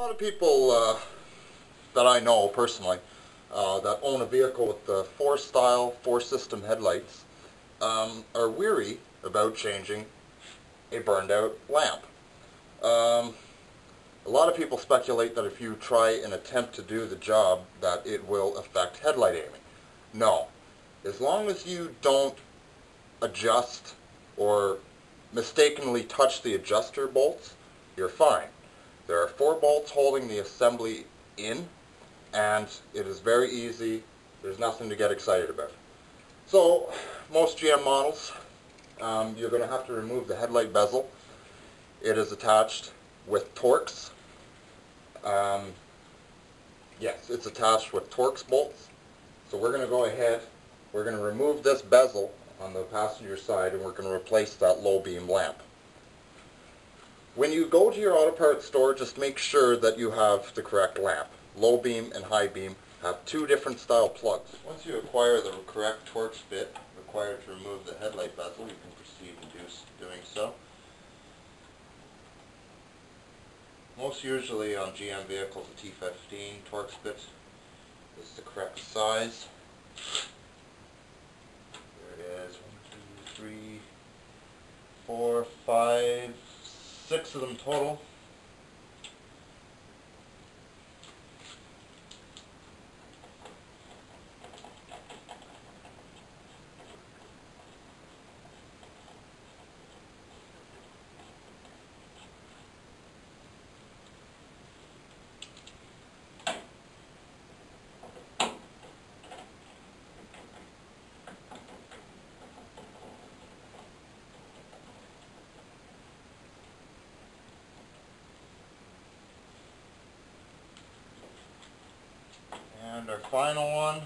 lot of people that I know personally that own a vehicle with the 4-style, 4-system headlights are weary about changing a burned out lamp. A lot of people speculate that if you try and attempt to do the job that it will affect headlight aiming. No. As long as you don't adjust or mistakenly touch the adjuster bolts, you're fine. There are 4 bolts holding the assembly in, and it is very easy. There's nothing to get excited about. So, most GM models, you're going to have to remove the headlight bezel. It is attached with Torx. Yes, it's attached with Torx bolts. So we're going to go ahead, we're going to remove this bezel on the passenger side, and we're going to replace that low beam lamp. When you go to your auto parts store, just make sure that you have the correct lamp. Low beam and high beam have 2 different style plugs. Once you acquire the correct Torx bit required to remove the headlight bezel, you can proceed in doing so. Most usually on GM vehicles, a T15 Torx bit is the correct size. There it is, 1, 2, 3, 4, 5, 6 of them total. And our final one.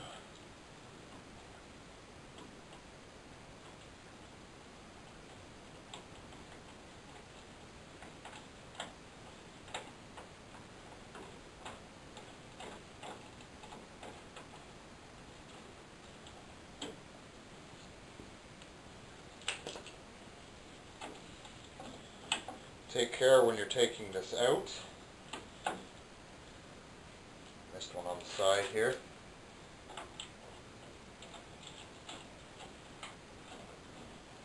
Take care when you're taking this out. Missed one on the side here.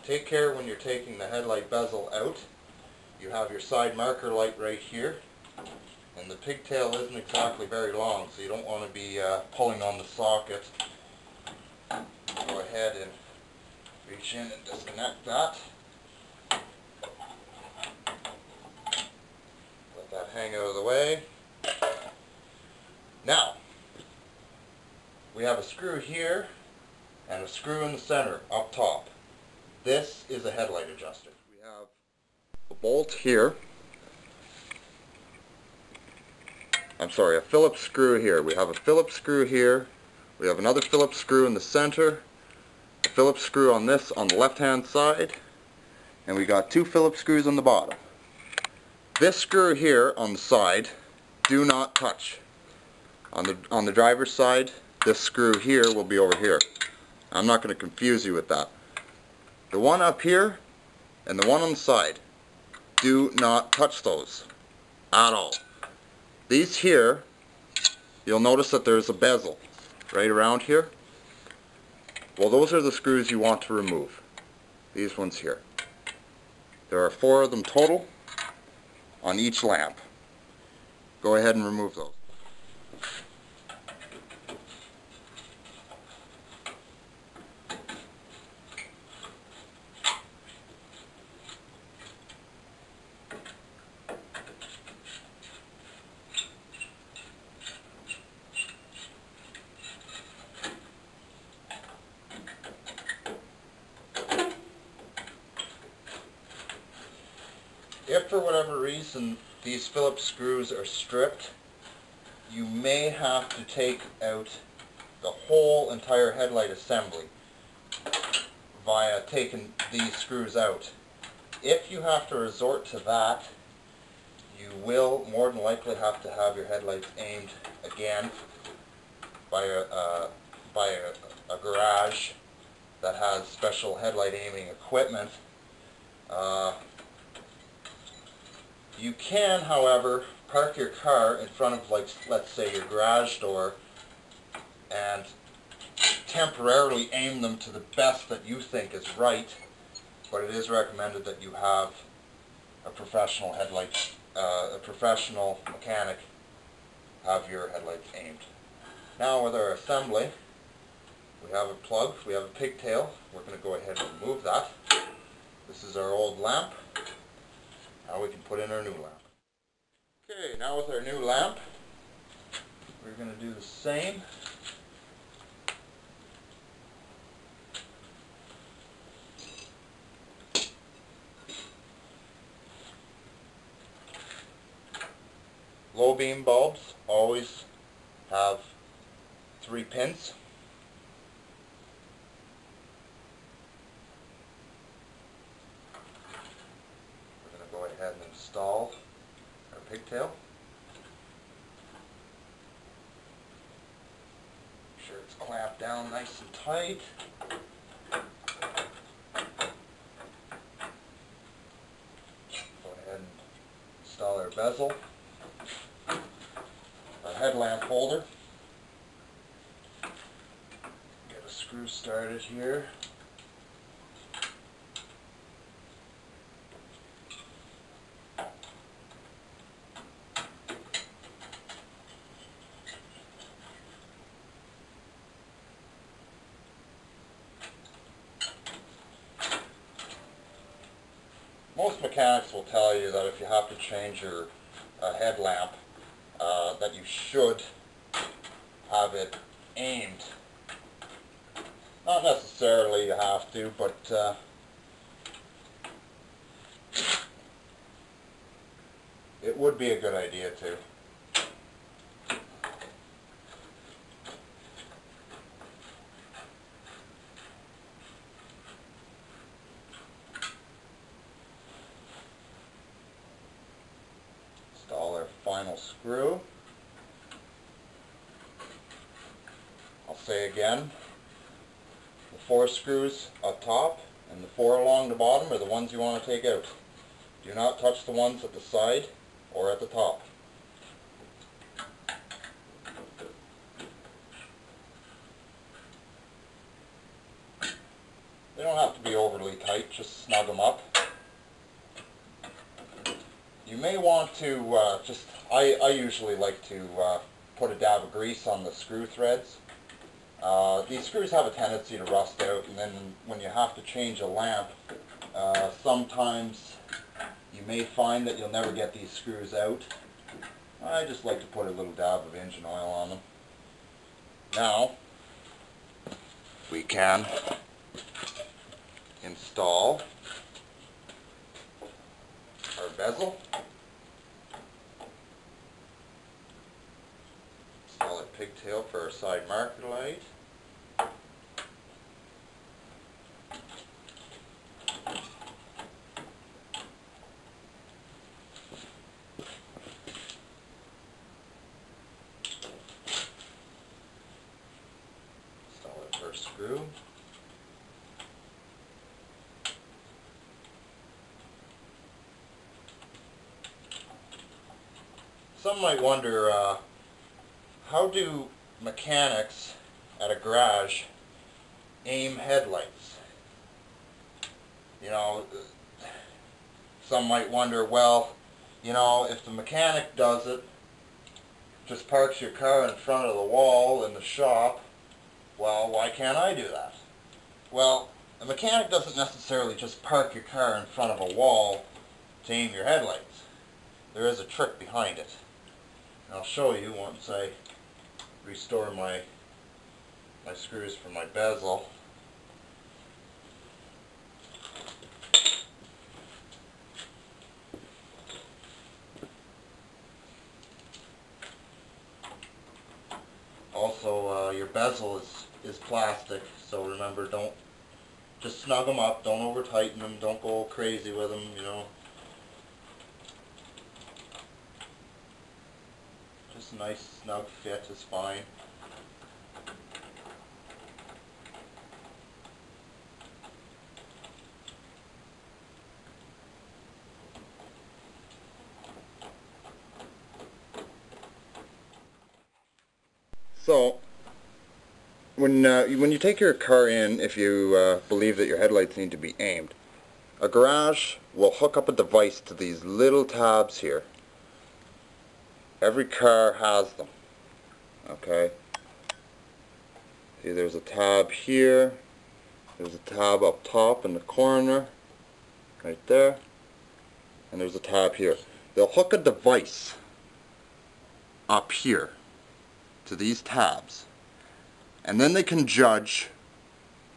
Take care when you're taking the headlight bezel out. You have your side marker light right here, and the pigtail isn't exactly very long, so you don't want to be pulling on the socket. Go ahead and reach in and disconnect that. Let that hang out of the way. Now, we have a screw here and a screw in the center up top. This is a headlight adjuster. We have a bolt here. I'm sorry, a Phillips screw here. We have a Phillips screw here. We have another Phillips screw in the center. A Phillips screw on this on the left-hand side. And we got 2 Phillips screws on the bottom. This screw here on the side, do not touch. On the driver's side, this screw here will be over here. I'm not going to confuse you with that. The one up here and the one on the side, do not touch those at all. These here, you'll notice that there's a bezel right around here. Well, those are the screws you want to remove. These ones here. There are 4 of them total on each lamp. Go ahead and remove those. If for whatever reason these Phillips screws are stripped, you may have to take out the whole entire headlight assembly via taking these screws out. If you have to resort to that, you will more than likely have to have your headlights aimed again by a garage that has special headlight aiming equipment. You can, however, park your car in front of, like, let's say your garage door and temporarily aim them to the best that you think is right, but it is recommended that you have a professional headlight, a professional mechanic have your headlights aimed. Now with our assembly, we have a plug, we have a pigtail. We're going to go ahead and remove that. This is our old lamp. Now we can put in our new lamp. Okay, now with our new lamp, we're going to do the same. Low beam bulbs always have 3 pins. We're going to go ahead and install our pigtail. Make sure it's clamped down nice and tight. Go ahead and install our bezel. Our headlamp holder. Get a screw started here. Most mechanics will tell you that if you have to change your headlamp, that you should have it aimed. Not necessarily you have to, but it would be a good idea to. Install our final screw. I'll say again, the 4 screws up top and the 4 along the bottom are the ones you want to take out. Do not touch the ones at the side or at the top. They don't have to be overly tight, just snug them up. You may want to I usually like to put a dab of grease on the screw threads. These screws have a tendency to rust out, and then when you have to change a lamp, sometimes you may find that you'll never get these screws out. I just like to put a little dab of engine oil on them. Now, we can install our bezel. Install a pigtail for our side marker light. Install our first screw. Some might wonder, how do mechanics at a garage aim headlights? You know, some might wonder, well, you know, if the mechanic does it, just parks your car in front of the wall in the shop, well, why can't I do that? Well, a mechanic doesn't necessarily just park your car in front of a wall to aim your headlights. There is a trick behind it. And I'll show you once I restore my screws for my bezel. Also, your bezel is plastic, so remember, don't just snug them up, don't over tighten them, don't go crazy with them, you know. Just a nice snug fit is fine. So, when you take your car in, if you believe that your headlights need to be aimed, a garage will hook up a device to these little tabs here. Every car has them. Okay? See, there's a tab here. There's a tab up top in the corner, right there. And there's a tab here. They'll hook a device up here to these tabs. And then they can judge,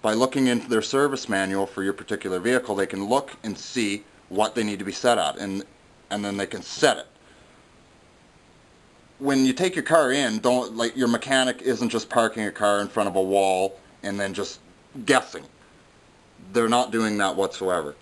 by looking into their service manual for your particular vehicle, they can look and see what they need to be set at, and then they can set it. When you take your car in, your mechanic isn't just parking a car in front of a wall and then just guessing. They're not doing that whatsoever.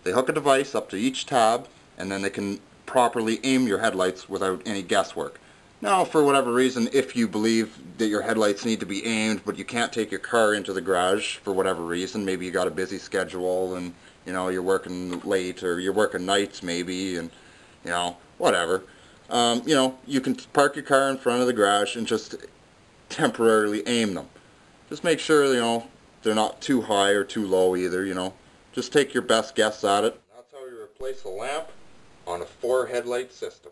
They hook a device up to each tab, and then they can properly aim your headlights without any guesswork. Now, for whatever reason, if you believe that your headlights need to be aimed, but you can't take your car into the garage for whatever reason, maybe you got a busy schedule and, you know, you're working late, or you're working nights maybe, and, you know, whatever. You know, you can park your car in front of the garage and just temporarily aim them. Just make sure, you know, they're not too high or too low either, you know. Just take your best guess at it. That's how you replace a lamp on a 4 headlight system.